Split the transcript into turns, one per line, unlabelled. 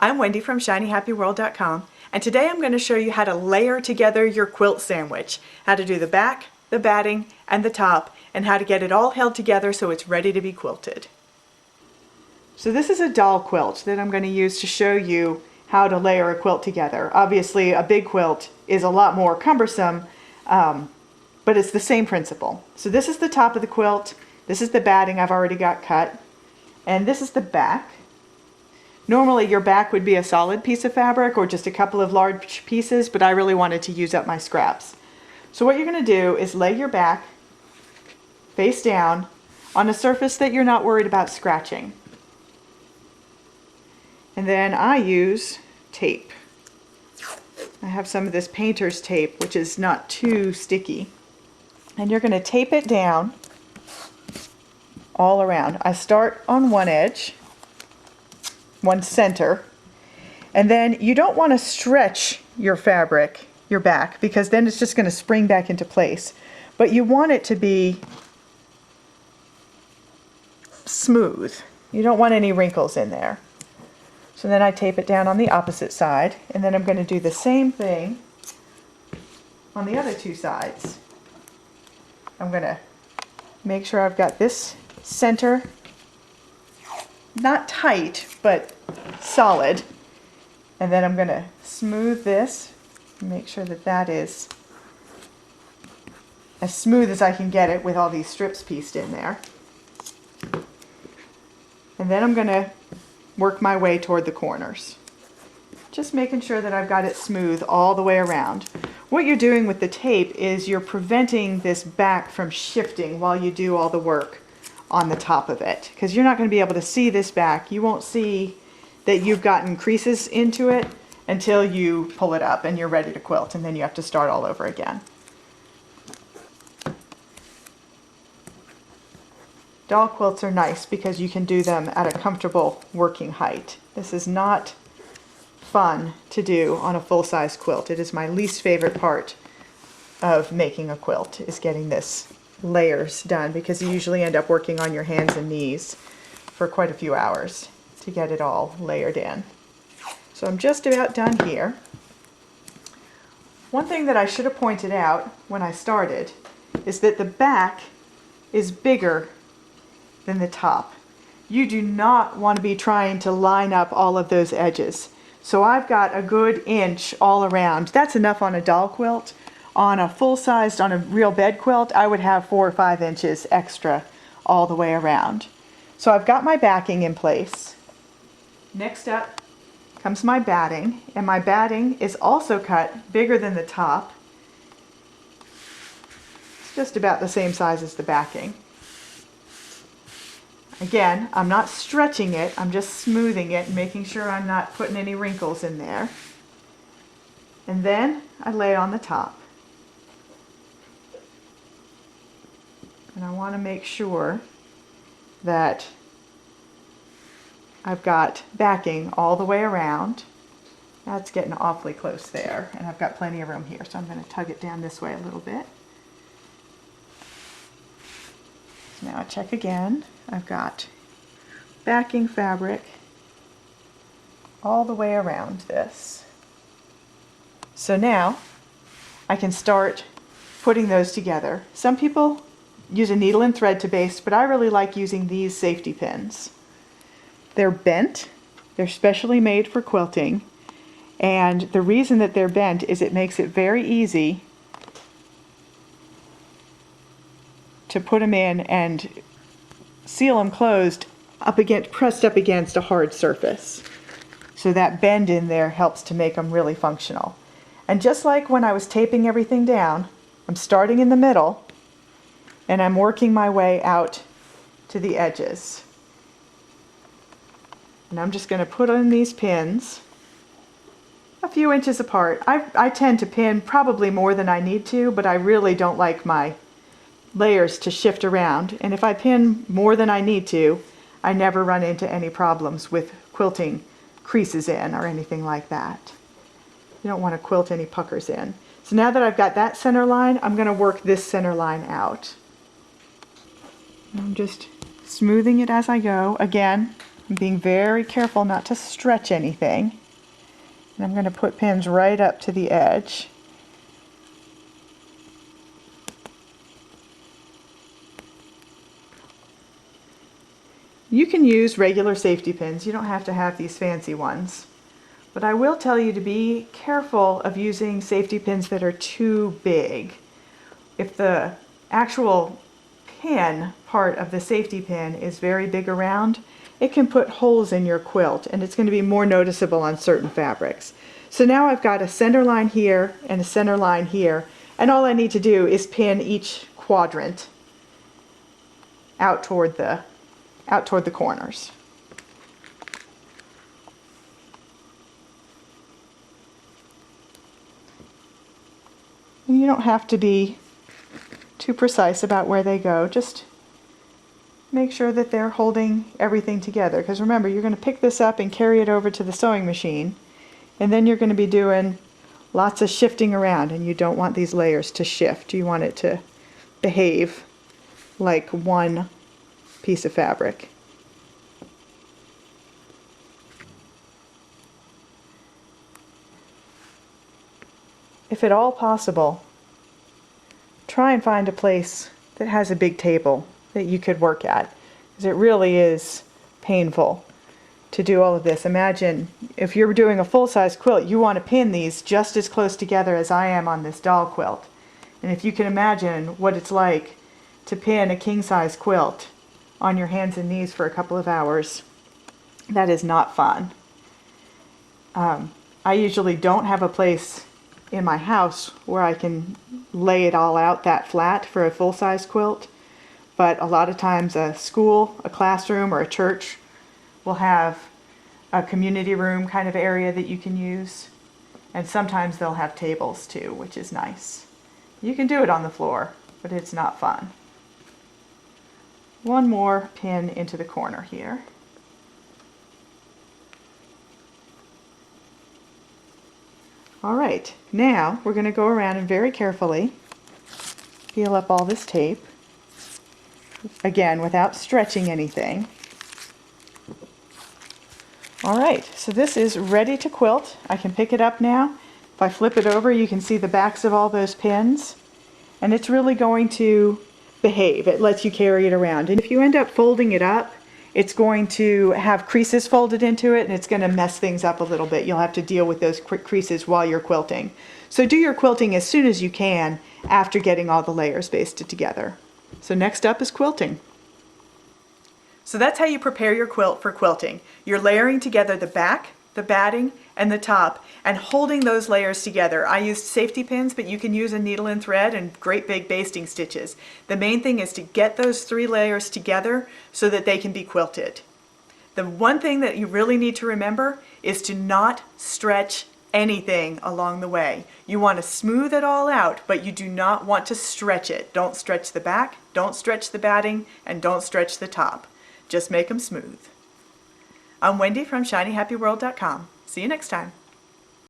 I'm Wendy from shinyhappyworld.com, and today I'm going to show you how to layer together your quilt sandwich, how to do the back, the batting, and the top, and how to get it all held together so it's ready to be quilted. So this is a doll quilt that I'm going to use to show you how to layer a quilt together. Obviously a big quilt is a lot more cumbersome, but it's the same principle. So this is the top of the quilt, this is the batting I've already got cut, and this is the back. Normally your back would be a solid piece of fabric or just a couple of large pieces, but I really wanted to use up my scraps. So what you're going to do is lay your back face down on a surface that you're not worried about scratching. And then I use tape. I have some of this painter's tape, which is not too sticky. And you're going to tape it down all around. I start on one edge, one center, and then you don't want to stretch your fabric, your back, because then it's just going to spring back into place. But you want it to be smooth. You don't want any wrinkles in there. So then I tape it down on the opposite side, and then I'm going to do the same thing on the other two sides. I'm going to make sure I've got this center not tight, but solid. And then I'm going to smooth this, make sure that that is as smooth as I can get it with all these strips pieced in there. And then I'm going to work my way toward the corners, just making sure that I've got it smooth all the way around. What you're doing with the tape is you're preventing this back from shifting while you do all the work on the top of it, because you're not going to be able to see this back. You won't see that you've gotten creases into it until you pull it up and you're ready to quilt, and then you have to start all over again. Doll quilts are nice because you can do them at a comfortable working height. This is not fun to do on a full-size quilt. It is my least favorite part of making a quilt, is getting this layers done, because you usually end up working on your hands and knees for quite a few hours to get it all layered in. So I'm just about done here. One thing that I should have pointed out when I started is that the back is bigger than the top. You do not want to be trying to line up all of those edges. So I've got a good inch all around. That's enough on a doll quilt. On a full-sized, on a real bed quilt, I would have 4 or 5 inches extra all the way around. So I've got my backing in place. Next up comes my batting, and my batting is also cut bigger than the top. It's just about the same size as the backing. Again, I'm not stretching it, I'm just smoothing it and making sure I'm not putting any wrinkles in there. And then I lay on the top. And I want to make sure that I've got backing all the way around. That's getting awfully close there, and I've got plenty of room here, so I'm going to tug it down this way a little bit. So now I check again. I've got backing fabric all the way around this. So now I can start putting those together. Some people use a needle and thread to baste, but I really like using these safety pins. They're bent, they're specially made for quilting, and the reason that they're bent is it makes it very easy to put them in and seal them closed pressed up against a hard surface. So that bend in there helps to make them really functional. And just like when I was taping everything down, I'm starting in the middle and I'm working my way out to the edges. And I'm just going to put in these pins a few inches apart. I tend to pin probably more than I need to, but I really don't like my layers to shift around. And if I pin more than I need to, I never run into any problems with quilting creases in or anything like that. You don't want to quilt any puckers in. So now that I've got that center line, I'm going to work this center line out. I'm just smoothing it as I go. Again, I'm being very careful not to stretch anything. And I'm going to put pins right up to the edge. You can use regular safety pins. You don't have to have these fancy ones. But I will tell you to be careful of using safety pins that are too big. If the actual pin part of the safety pin is very big around, it can put holes in your quilt, and it's going to be more noticeable on certain fabrics. So now I've got a center line here and a center line here, and all I need to do is pin each quadrant out toward the corners. And you don't have to be too precise about where they go. Just make sure that they're holding everything together, because remember, you're going to pick this up and carry it over to the sewing machine, and then you're going to be doing lots of shifting around, and you don't want these layers to shift. You want it to behave like one piece of fabric. If at all possible, try and find a place that has a big table that you could work at, because it really is painful to do all of this. Imagine if you're doing a full-size quilt, you want to pin these just as close together as I am on this doll quilt. And if you can imagine what it's like to pin a king-size quilt on your hands and knees for a couple of hours, that is not fun. I usually don't have a place in my house where I can lay it all out that flat for a full-size quilt, but a lot of times a school, a classroom, or a church will have a community room kind of area that you can use, and sometimes they'll have tables too, which is nice. You can do it on the floor, but it's not fun. One more pin into the corner here. Alright, now we're going to go around and very carefully peel up all this tape, again without stretching anything. Alright, so this is ready to quilt. I can pick it up now. If I flip it over, you can see the backs of all those pins, and it's really going to behave. It lets you carry it around, and if you end up folding it up, it's going to have creases folded into it, and it's going to mess things up a little bit. You'll have to deal with those creases while you're quilting. So do your quilting as soon as you can after getting all the layers basted together. So next up is quilting. So that's how you prepare your quilt for quilting. You're layering together the back, the batting, and the top, and holding those layers together. I used safety pins, but you can use a needle and thread and great big basting stitches. The main thing is to get those 3 layers together so that they can be quilted. The one thing that you really need to remember is to not stretch anything along the way. You want to smooth it all out, but you do not want to stretch it. Don't stretch the back, don't stretch the batting, and don't stretch the top. Just make them smooth. I'm Wendy from shinyhappyworld.com. See you next time.